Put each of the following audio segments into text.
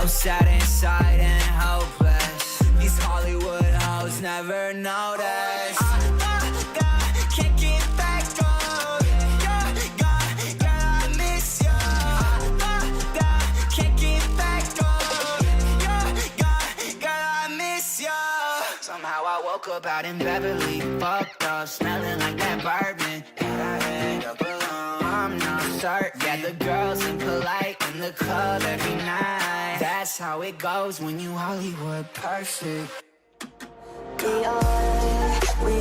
sad inside and hopeless. These Hollywood hoes never notice. Can't get back up. God, I miss ya. Can't get back up. God, I miss ya. Somehow I woke up out in Beverly, fucked up, smelling like that bourbon. And I had a balloon. I'm not certain. Yeah, the girls impolite in the club every night. That's how it goes when you Hollywood perfect. We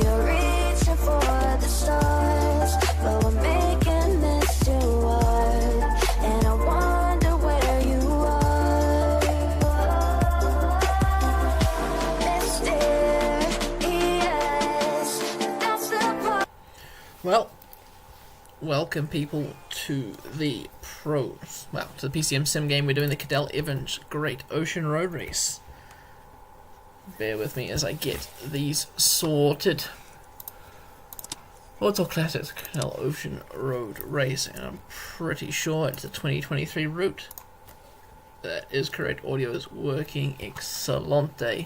are reaching for the stars, but we're making this too hard, and I wonder where you are. Mysterious, that's the part. Well, welcome people to the pros. Well, to the PCM SimGame. We're doing the Cadel Evans Great Ocean Road Race. Bear with me as I get these sorted. Well, it's all classics, Cadel Ocean Road Race, and I'm pretty sure it's a 2023 route. That is correct. Audio is working excelente.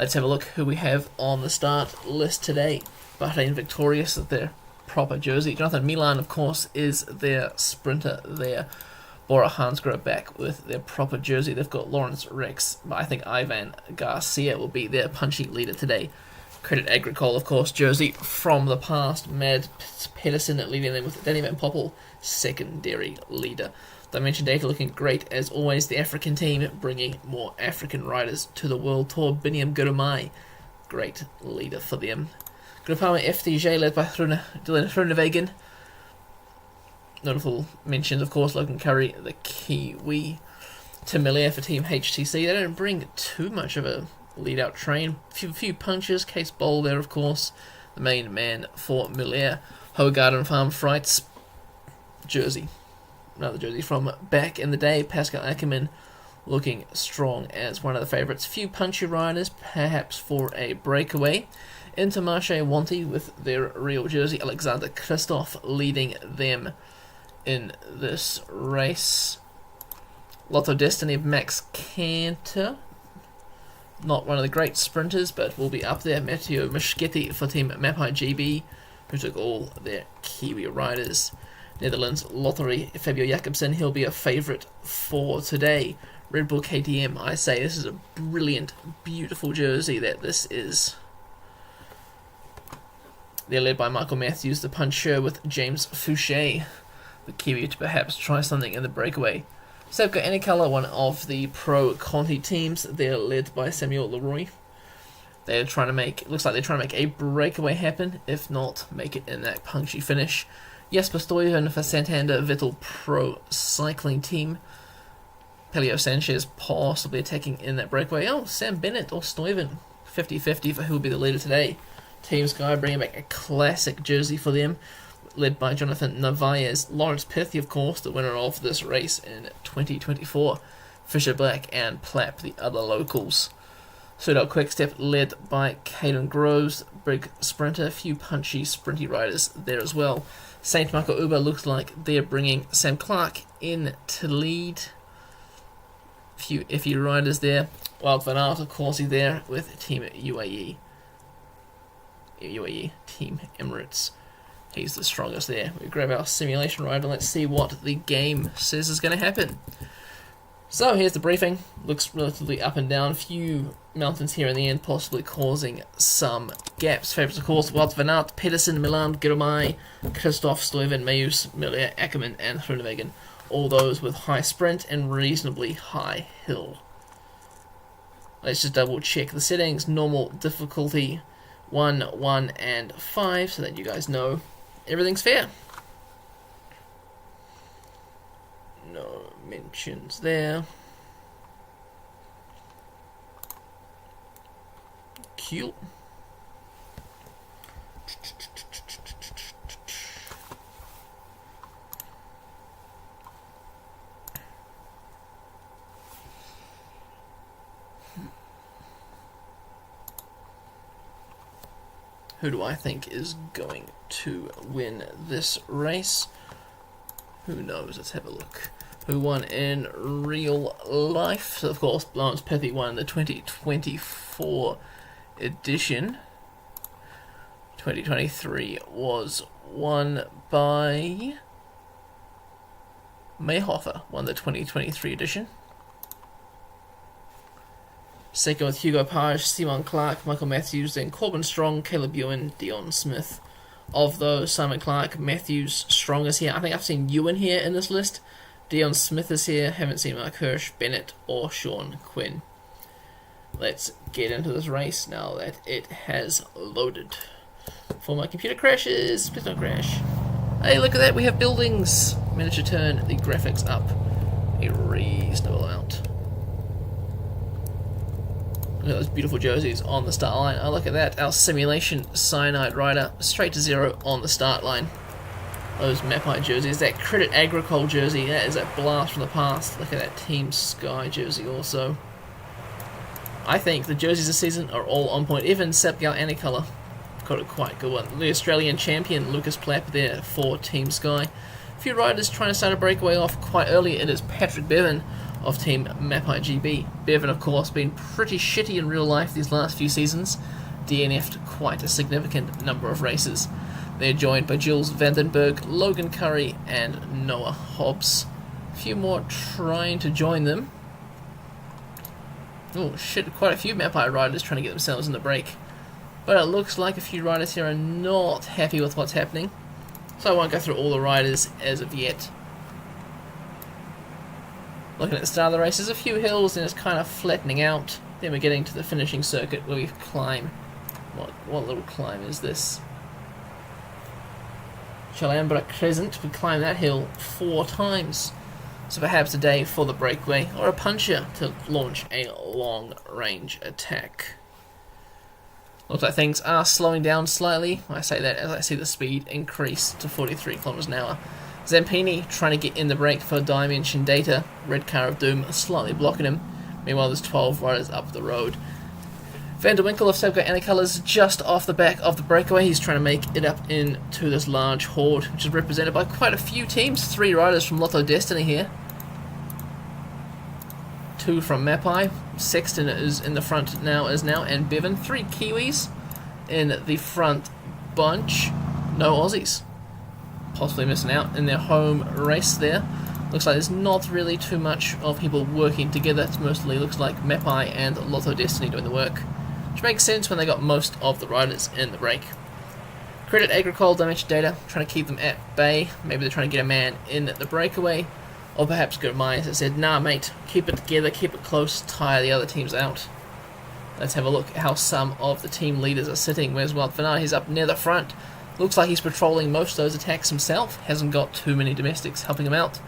Let's have a look who we have on the start list today. Bahrain victorious at their proper jersey. Jonathan Milan, of course, is their sprinter there. Bora Hansgrohe back with their proper jersey. They've got Lawrence Rex, but I think Ivan Garcia will be their punchy leader today. Credit Agricole, of course, jersey from the past. Mad Pedersen leading them with Danny Van Poppel, secondary leader. Dimension Data looking great as always. The African team bringing more African riders to the World Tour. Biniam Gurumai, great leader for them. Groupama FDJ led by Dylan Groenewegen. Notable mentions, of course, Logan Curry, the Kiwi. Tim Miller for Team HTC. They don't bring too much of a lead-out train. Few punches. Case Bowl there, of course. The main man for Miller. Hogarden Farm Frights jersey. Another jersey from back in the day. Pascal Ackermann looking strong as one of the favourites. Few punchy riders, perhaps for a breakaway. Intermarché Wanty with their real jersey. Alexander Kristoff leading them in this race. Lotto Destiny of Max Cantor. Not one of the great sprinters, but will be up there. Matteo Moschetti for Team Mapai GB, who took all their Kiwi riders. Netherlands Lottery, Fabio Jakobsen, he'll be a favourite for today. Red Bull KTM, I say this is a brilliant, beautiful jersey that this is. They're led by Michael Matthews, the puncher, with James Fouché, the Kiwi, to perhaps try something in the breakaway. Sepka Anikala, one of the pro Conti teams, they're led by Samuel Leroy. They're trying to make, it looks like they're trying to make a breakaway happen, if not, make it in that punchy finish. Jesper Stuyven for Santander Vettel Pro Cycling Team. Pelio Sanchez possibly attacking in that breakaway. Oh, Sam Bennett or Stuyven, 50-50 for who will be the leader today. Team Sky bringing back a classic jersey for them, led by Jonathan Narvaez. Lawrence Pithy, of course, the winner of this race in 2024. Fisher Black and Plapp, the other locals. Soudal Quickstep, led by Caden Groves, big sprinter. A few punchy, sprinty riders there as well. Saint Marco Uber looks like they're bringing Sam Clark in to lead. Few iffy riders there. Wild Van Aert, of course, he's there with Team UAE. Team Emirates. He's the strongest there. We grab our simulation rider and let's see what the game says is going to happen. So here's the briefing. Looks relatively up and down. Few mountains here in the end, possibly causing some gaps. Favourites, of course, Wout van Aert, Pedersen, Milan, Girmay, Kristoff, Stuyven, Meus, Miller, Ackermann, and Groenewegen. All those with high sprint and reasonably high hill. Let's just double check the settings. Normal difficulty 1, 1, and 5, so that you guys know everything's fair. No mentions there. Cool. Who do I think is going to win this race? Who knows? Let's have a look. who won in real life. So of course, Lawrence Pithy won in the 2024 edition. 2023 was won by Mayhofer, won the 2023 edition. Second with Hugo Page, Simon Clark, Michael Matthews, then Corbin Strong, Caleb Ewan, Dion Smith. Of those, Simon Clark, Matthews, Strong is here. I think I've seen Ewan here in this list. Dion Smith is here. Haven't seen Mark Hirsch, Bennett, or Sean Quinn. Let's get into this race now that it has loaded. Before my computer crashes, please don't crash. Hey, look at that, we have buildings. Managed to turn the graphics up a reasonable amount. Look at those beautiful jerseys on the start line. Oh, look at that, our Simulation Cyanide Rider straight to 0 on the start line. Those Mapai jerseys, that Credit Agricole jersey, that is a blast from the past. Look at that Team Sky jersey also. I think the jerseys this season are all on point. Even Sepgal Anicolor got a quite good one. The Australian champion Lucas Plapp there for Team Sky. A few riders trying to start a breakaway off quite early. It is Patrick Bevan of Team Mapai GB. Bevan, of course, been pretty shitty in real life these last few seasons. DNF'd quite a significant number of races. They're joined by Jules Vandenberg, Logan Curry, and Noah Hobbs. A few more trying to join them. Oh shit, quite a few Mapai riders trying to get themselves in the break. But it looks like a few riders here are not happy with what's happening. So I won't go through all the riders as of yet. Looking at the start of the race, there's a few hills and it's kind of flattening out. Then we're getting to the finishing circuit where we climb. What little climb is this? Chalambra Crescent, we climb that hill 4 times. So perhaps a day for the breakaway or a puncher to launch a long range attack. Looks like things are slowing down slightly. I say that as I see the speed increase to 43 km an hour. Zampini trying to get in the break for Dimension Data. Red Car of Doom slightly blocking him. Meanwhile, there's 12 riders up the road. Van der Winkel of Sabco Anicolors just off the back of the breakaway. He's trying to make it up into this large horde, which is represented by quite a few teams. 3 riders from Lotto Destiny here. 2 from Mapai. Sexton is in the front now, and Bevan. 3 Kiwis in the front bunch. No Aussies. Possibly missing out in their home race there. Looks like there's not really too much of people working together. It mostly looks like Mapai and Lotto Destiny doing the work, which makes sense when they got most of the riders in the break. Credit Agricole, Dimension Data, trying to keep them at bay. Maybe they're trying to get a man in the breakaway. Or perhaps Good Minds that said, nah mate, keep it together, keep it close, tire the other teams out. Let's have a look at how some of the team leaders are sitting. Where's Wout van Aert? He's up near the front. Looks like he's patrolling most of those attacks himself. Hasn't got too many domestics helping him out.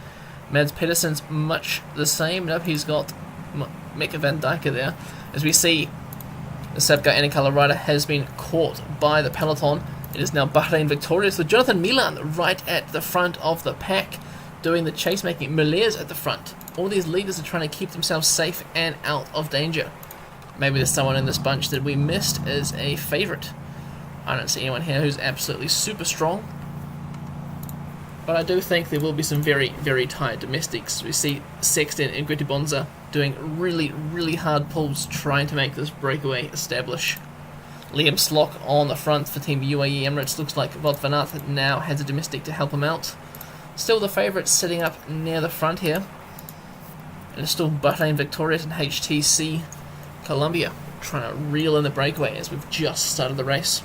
Mads Pedersen's much the same. Nope, he's got Mika van Dijken there. As we see, the Sabco Anicolor rider has been caught by the peloton. It is now Bahrain victorious with Jonathan Milan right at the front of the pack, doing the chase, making Miller's at the front. All these leaders are trying to keep themselves safe and out of danger. Maybe there's someone in this bunch that we missed as a favourite. I don't see anyone here who's absolutely super strong. But I do think there will be some very, very tight domestics. We see Sexton and Guttibonza doing really, really hard pulls trying to make this breakaway establish. Liam Slock on the front for Team UAE Emirates. Looks like Wout van Aert now has a domestic to help him out. Still the favourite sitting up near the front here. And it's still Bahrain victorious and HTC Columbia trying to reel in the breakaway as we've just started the race.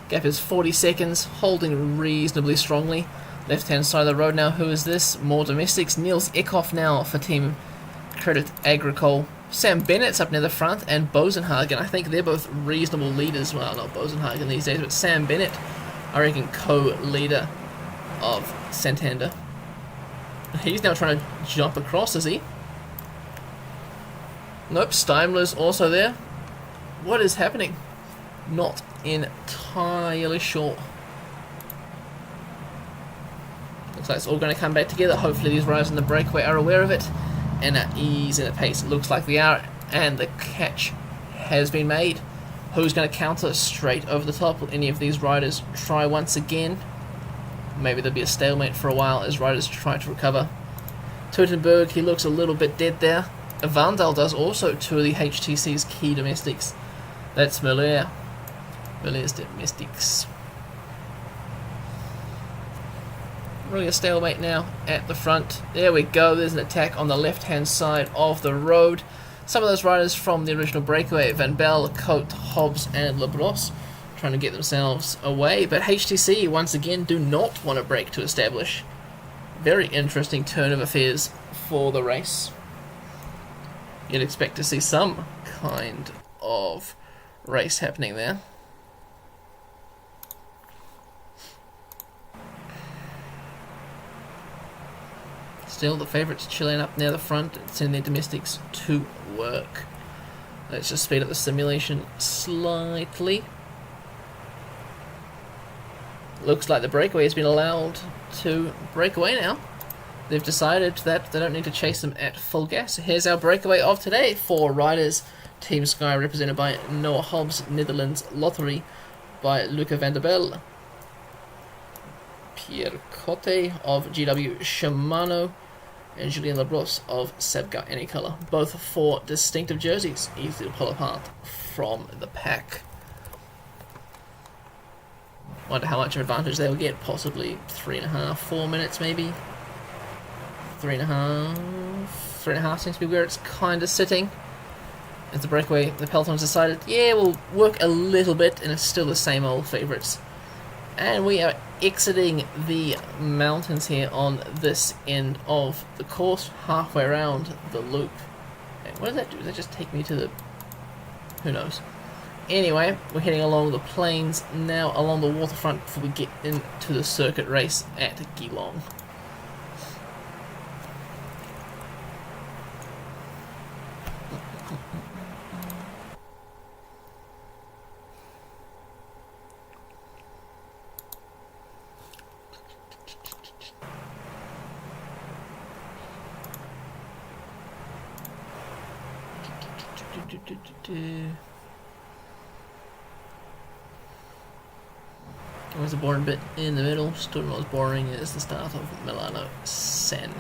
Gap is 40 seconds, holding reasonably strongly. Left hand side of the road now, who is this? More domestics. Niels Eckhoff now for Team Credit Agricole. Sam Bennett's up near the front, and Bosenhagen. I think they're both reasonable leaders. Well, not Bosenhagen these days, but Sam Bennett, I reckon, co-leader of Santander. He's now trying to jump across, is he? Nope, Steimler's also there. What is happening? Not entirely sure. Looks like it's all going to come back together. Hopefully these riders in the breakaway are aware of it and are easing at pace. It looks like they are, and the catch has been made. Who's going to counter straight over the top? Will any of these riders try once again? maybe there'll be a stalemate for a while as riders try to recover. Teutenberg, he looks a little bit dead there. Vandal does also, two of the HTC's key domestics. That's Muller's domestics. Really a stalemate now at the front. There we go, there's an attack on the left hand side of the road. Some of those riders from the original breakaway, Van Bell, Cote, Hobbs and Labros, trying to get themselves away, but HTC once again do not want to break to establish. Very interesting turn of affairs for the race. You'd expect to see some kind of race happening there. Still, the favourites chilling up near the front and sending their domestics to work. Let's just speed up the simulation slightly. Looks like the breakaway has been allowed to break away now. They've decided that they don't need to chase them at full gas. Here's our breakaway of today. 4 riders. Team Sky represented by Noah Hobbs, Netherlands Lottery by Luca van der Belle. Pierre Cote of GW Shimano and Julien Labros of Sevga Anycolor. Both 4 distinctive jerseys, easy to pull apart from the pack. Wonder how much of advantage they'll get, possibly 3.5, 4 minutes maybe. 3.5 seems to be where it's kind of sitting. As the breakaway, the peloton's decided, yeah, we'll work a little bit, and it's still the same old favourites. And we are exiting the mountains here on this end of the course, halfway around the loop. And what does that do? Does that just take me to the... who knows? Anyway, we're heading along the plains now, along the waterfront, before we get into the circuit race at Geelong. There's a boring bit in the middle. Still not as boring as the start of Milano San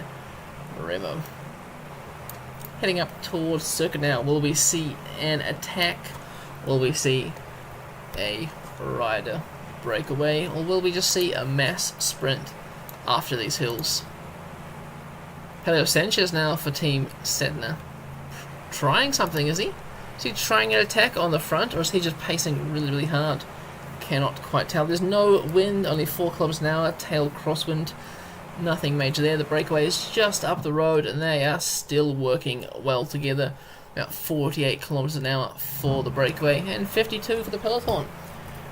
Remo. Heading up towards circuit now. Will we see an attack? Will we see a rider break away? Or will we just see a mass sprint after these hills? Pelio Sanchez now for Team Sedna. Trying something, is he? Is he trying an attack on the front, or is he just pacing really, really hard? Cannot quite tell. There's no wind, only 4 kilometers an hour, tail crosswind. Nothing major there. The breakaway is just up the road, and they are still working well together. About 48 kilometers an hour for the breakaway, and 52 for the peloton.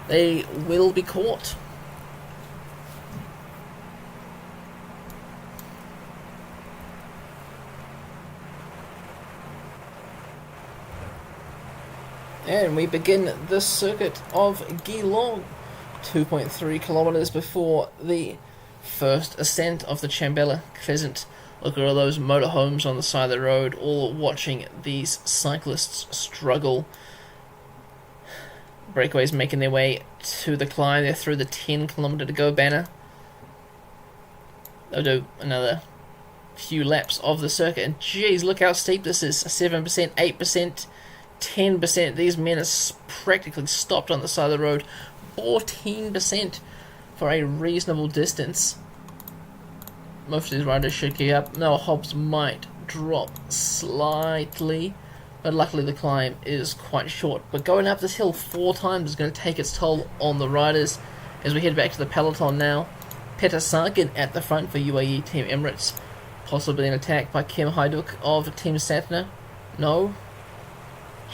They will be caught. And we begin the circuit of Geelong, 2.3 kilometers before the first ascent of the Chambella Crescent. Look at all those motorhomes on the side of the road, all watching these cyclists struggle. Breakaways making their way to the climb. They're through the 10 kilometer to go banner. They'll do another few laps of the circuit, and geez, look how steep this is. 7%, 8%. 10%. These men are practically stopped on the side of the road. 14% for a reasonable distance. Most of these riders should keep up. Noah Hobbs might drop slightly, but luckily the climb is quite short. But going up this hill 4 times is going to take its toll on the riders. As we head back to the peloton now, Peter Sagan at the front for UAE Team Emirates. Possibly an attack by Kim Hajduk of Team Satna. No.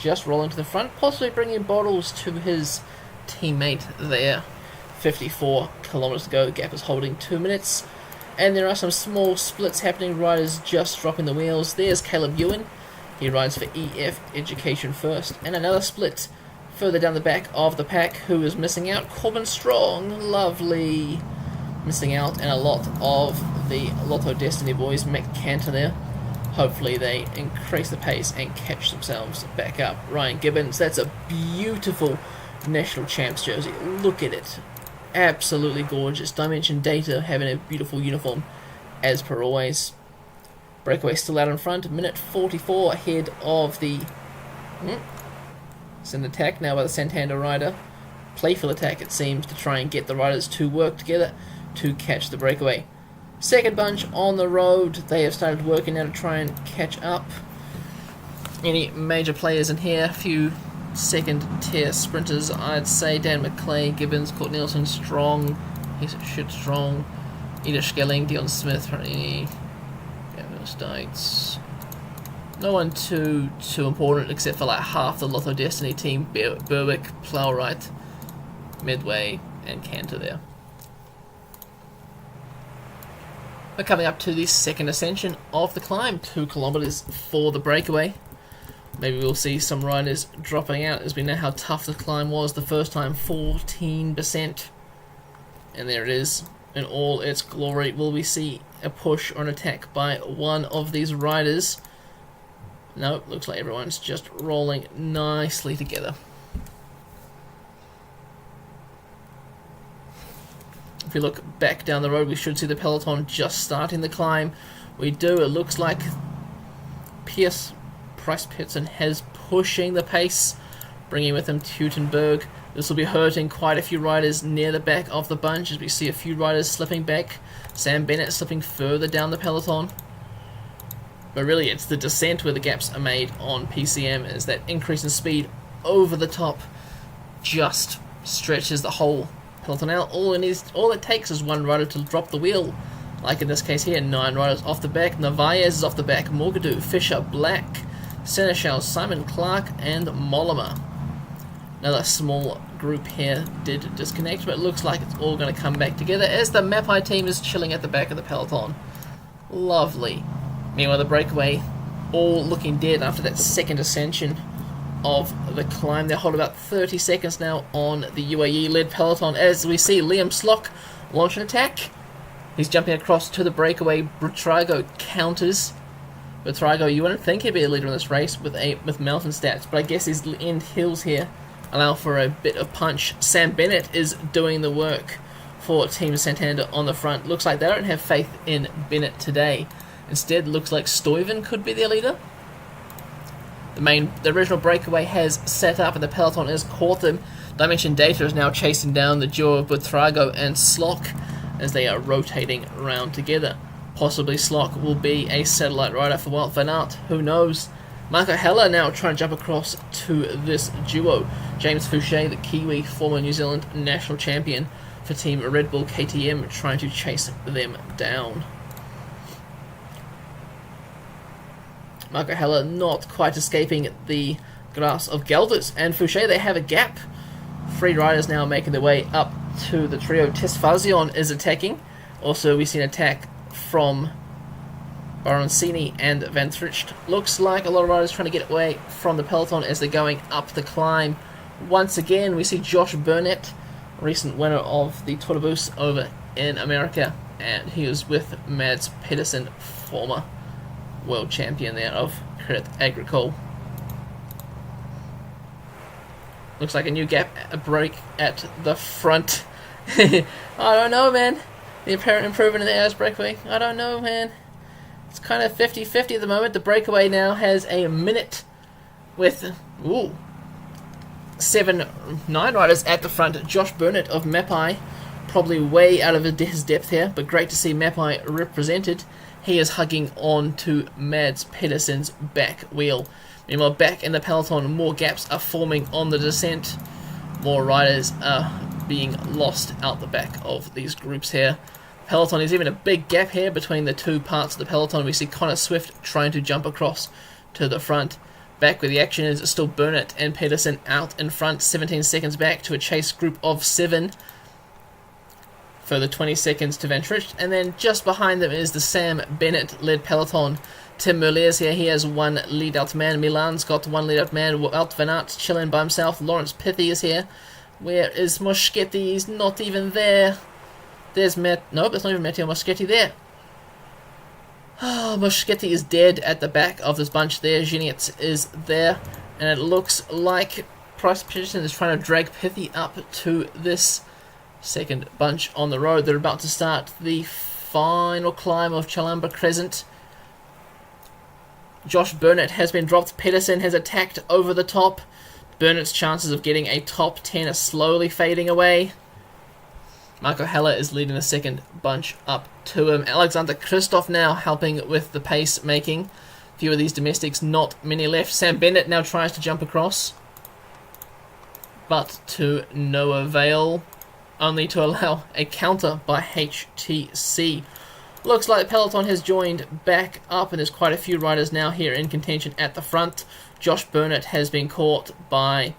Just rolling to the front, possibly bringing bottles to his teammate there. 54 kilometers to go, gap is holding 2 minutes. And there are some small splits happening, riders just dropping the wheels. There's Caleb Ewan, he rides for EF Education First. And another split further down the back of the pack, who is missing out? Corbin Strong, lovely. Missing out, and a lot of the Lotto Destiny boys, Mick Cantor there. Hopefully they increase the pace and catch themselves back up. Ryan Gibbons, that's a beautiful National Champs jersey. Look at it. absolutely gorgeous. Dimension Data having a beautiful uniform as per always. Breakaway still out in front, minute 44 ahead of the... It's an attack now by the Santander rider. Playful attack, it seems, to try and get the riders to work together to catch the breakaway. Second bunch on the road. They have started working now to try and catch up. Any major players in here? A few second tier sprinters, I'd say. Dan McClay, Gibbons, Court Nielsen, Strong, Shit Strong, Edith Schelling, Dion Smith, States. No one too important except for like half the Lotto Destiny team. Berwick, Plowright, Midway, and Cantor there. We're coming up to the second ascension of the climb, 2 kilometers for the breakaway. Maybe we'll see some riders dropping out as we know how tough the climb was the first time, 14%. And there it is in all its glory. Will we see a push or an attack by one of these riders? No, looks like everyone's just rolling nicely together. If we look back down the road, we should see the peloton just starting the climb. We do. It looks like Price Pitson has pushing the pace, bringing with him Teutenberg. This will be hurting quite a few riders near the back of the bunch as we see a few riders slipping back. Sam Bennett slipping further down the peloton. But really it's the descent where the gaps are made on PCM, as that increase in speed over the top just stretches the whole peloton out. All it takes is one rider to drop the wheel, like in this case here. 9 riders off the back. Narvaez is off the back, Morgadoo, Fisher, Black, Seneschal, Simon Clark, and Mollema. Another small group here did disconnect, but it looks like it's all going to come back together as the Mapai team is chilling at the back of the peloton. Lovely. Meanwhile, the breakaway all looking dead after that second ascension of the climb. They hold about 30 seconds now on the UAE-led peloton as we see Liam Slock launch an attack. He's jumping across to the breakaway. Butrago counters. Butrago, you wouldn't think he'd be a leader in this race with mountain stats, but I guess his end hills here allow for a bit of punch. Sam Bennett is doing the work for Team Santander on the front. Looks like they don't have faith in Bennett today. Instead, looks like Stuyven could be their leader. The original breakaway has set up and the peloton has caught them. Dimension Data is now chasing down the duo of Butrago and Slock as they are rotating around together. Possibly Slock will be a satellite rider for Wout van Aert, who knows. Marco Heller now trying to jump across to this duo. James Fouché, the Kiwi, former New Zealand national champion for Team Red Bull KTM, trying to chase them down. Marco Heller not quite escaping the grasp of Gelders, and Fouché, they have a gap. 3 riders now making their way up to the trio. Tesfazion is attacking. Also, we see an attack from Baroncini and Van Tricht. Looks like a lot of riders trying to get away from the peloton as they're going up the climb. Once again, we see Josh Burnett, recent winner of the Tour de Beauce over in America, and he was with Mads Pedersen, former world champion there of Credit Agricole. Looks like a new gap, a break at the front. I don't know, man. The apparent improvement in the AS breakaway. I don't know, man. It's kind of 50-50 at the moment. The breakaway now has a minute with 9 riders at the front. Josh Burnett of Mapai, probably way out of his depth here, but great to see Mapai represented. He is hugging on to Mads Pedersen's back wheel. Meanwhile, back in the peloton, more gaps are forming on the descent. More riders are being lost out the back of these groups here. Peloton is even a big gap here between the two parts of the peloton. We see Connor Swift trying to jump across to the front. Back where the action is still Burnett and Pedersen out in front, 17 seconds back to a chase group of 7. Further 20 seconds to Van Tricht, and then just behind them is the Sam Bennett-led peloton. Tim Merlier's here, he has 1 lead-out man. Milan's got 1 lead-out man. Wout van Aert chilling by himself. Lawrence Pithy is here. Where is Moschetti? He's not even there. There's Nope, there's not even Matteo Moschetti there. Moschetti is dead at the back of this bunch there. Genietz is there. And it looks like Price Peterson is trying to drag Pithy up to this second bunch on the road. They're about to start the final climb of Chalamba Crescent. Josh Burnett has been dropped. Pedersen has attacked over the top. Burnett's chances of getting a top 10 are slowly fading away. Marco Heller is leading the second bunch up to him. Alexander Kristoff now helping with the pace making. Few of these domestics, not many left. Sam Bennett now tries to jump across, but to no avail, only to allow a counter by HTC. Looks like the peloton has joined back up, and there's quite a few riders now here in contention at the front. Josh Burnett has been caught by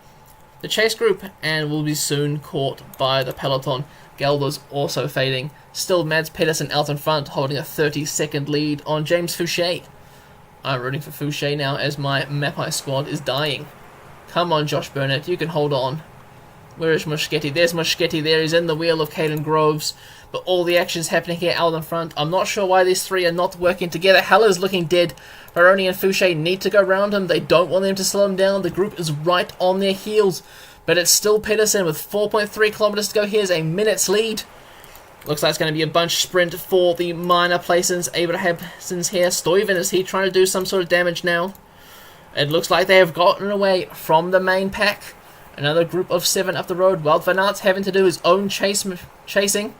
the chase group and will be soon caught by the peloton. Gelder's also fading. Still Mads Pedersen out in front, holding a 30-second lead on James Fouché. I'm rooting for Fouché now as my Mapai squad is dying. Come on, Josh Burnett, you can hold on. Where is Moschetti? There's Moschetti there. He's in the wheel of Caden Groves. But all the action's happening here out in front. I'm not sure why these three are not working together. Heller's looking dead. Baroni and Fouché need to go around him. They don't want them to slow him down. The group is right on their heels. But it's still Pedersen with 4.3 kilometers to go. Here's a minute's lead. Looks like it's going to be a bunch sprint for the minor places. Abrahamson's here. Stuyven, is he trying to do some sort of damage now? It looks like they have gotten away from the main pack. Another group of 7 up the road. Wout van Aert's having to do his own chasing.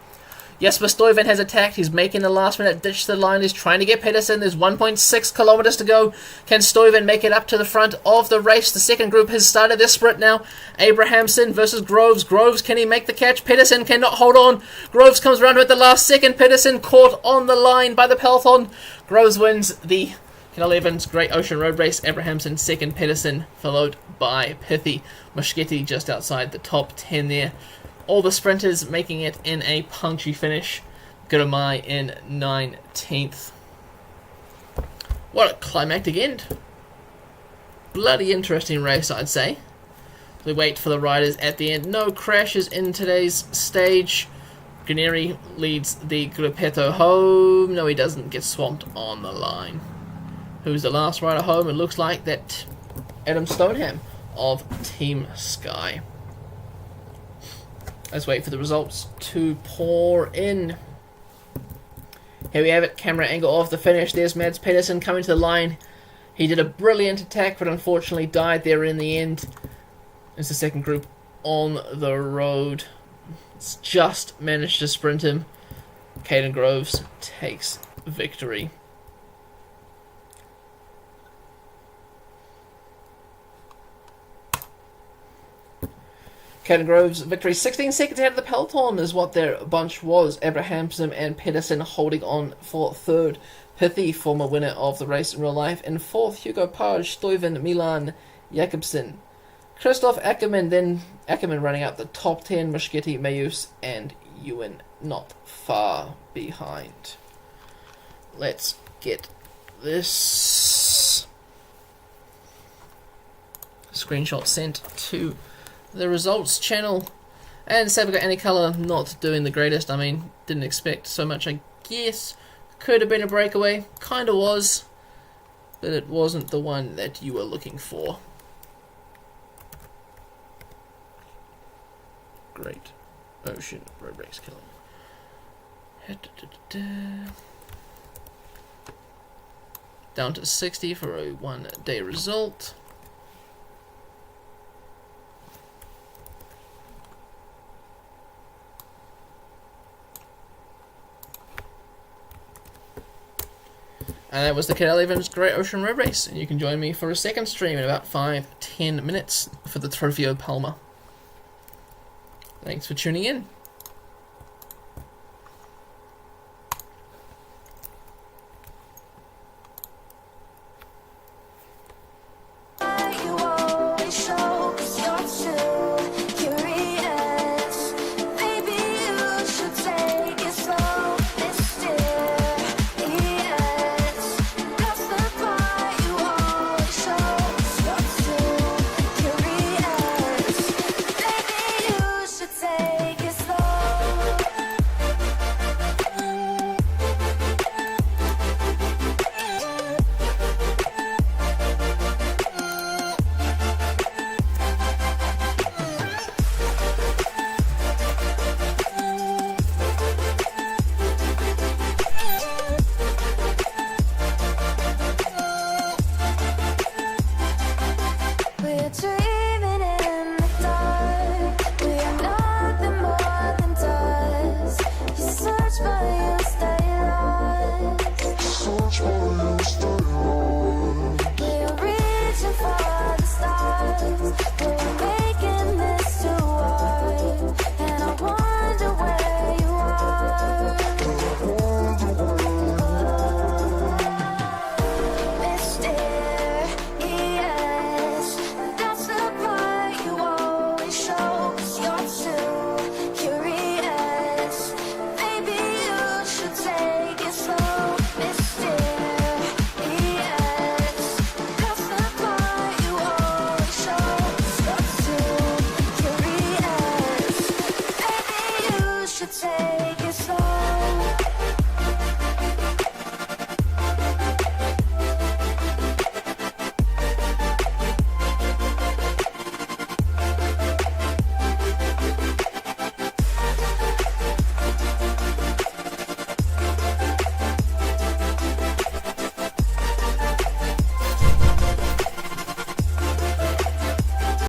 Jesper Stuyven has attacked. He's making the last minute ditch to the line. He's trying to get Pedersen. There's 1.6 kilometers to go. Can Stuyven make it up to the front of the race? The second group has started their sprint now. Abrahamson versus Groves. Groves, can he make the catch? Pedersen cannot hold on. Groves comes around at the last second. Pedersen caught on the line by the peloton. Groves wins the Cadel Evans Great Ocean Road Race. Abrahamson second. Pedersen followed by Pithy. Moschetti just outside the top 10 there. All the sprinters making it in a punchy finish. Gurumai in 19th. What a climactic end. Bloody interesting race, I'd say. We wait for the riders at the end. No crashes in today's stage. Guarneri leads the Gruppetto home. No, he doesn't. Get swamped on the line. Who's the last rider home? It looks like that Adam Stoneham of Team Sky. Let's wait for the results to pour in. Here we have it, camera angle of the finish. There's Mads Pedersen coming to the line. He did a brilliant attack, but unfortunately died there in the end. It's the second group on the road. It's just managed to sprint him. Caden Groves takes victory. Caden Groves' victory, 16 seconds ahead of the peloton is what their bunch was. Abrahamson and Pedersen holding on for third. Pithy, former winner of the race in real life, in fourth. Hugo Page, Stuyven, Milan, Jakobsen. Christoph Ackermann, then Ackermann running out the top 10. Moschetti, Mayus, and Ewan not far behind. Let's get this screenshot sent to the results channel. And Sabica Anicolor not doing the greatest. I mean, didn't expect so much, I guess. Could have been a breakaway. Kinda was. But it wasn't the one that you were looking for. Great Ocean Road Race killing. Down to 60 for a 1-day result. And that was the Cadel Evans Great Ocean Road Race. And you can join me for a second stream in about 5-10 minutes for the Trofeo Palma. Thanks for tuning in. You always show 'cause you're too curious. Maybe you should take it slow, mysterious. That's the part you always show 'cause you're too curious. Maybe you should take it slow. for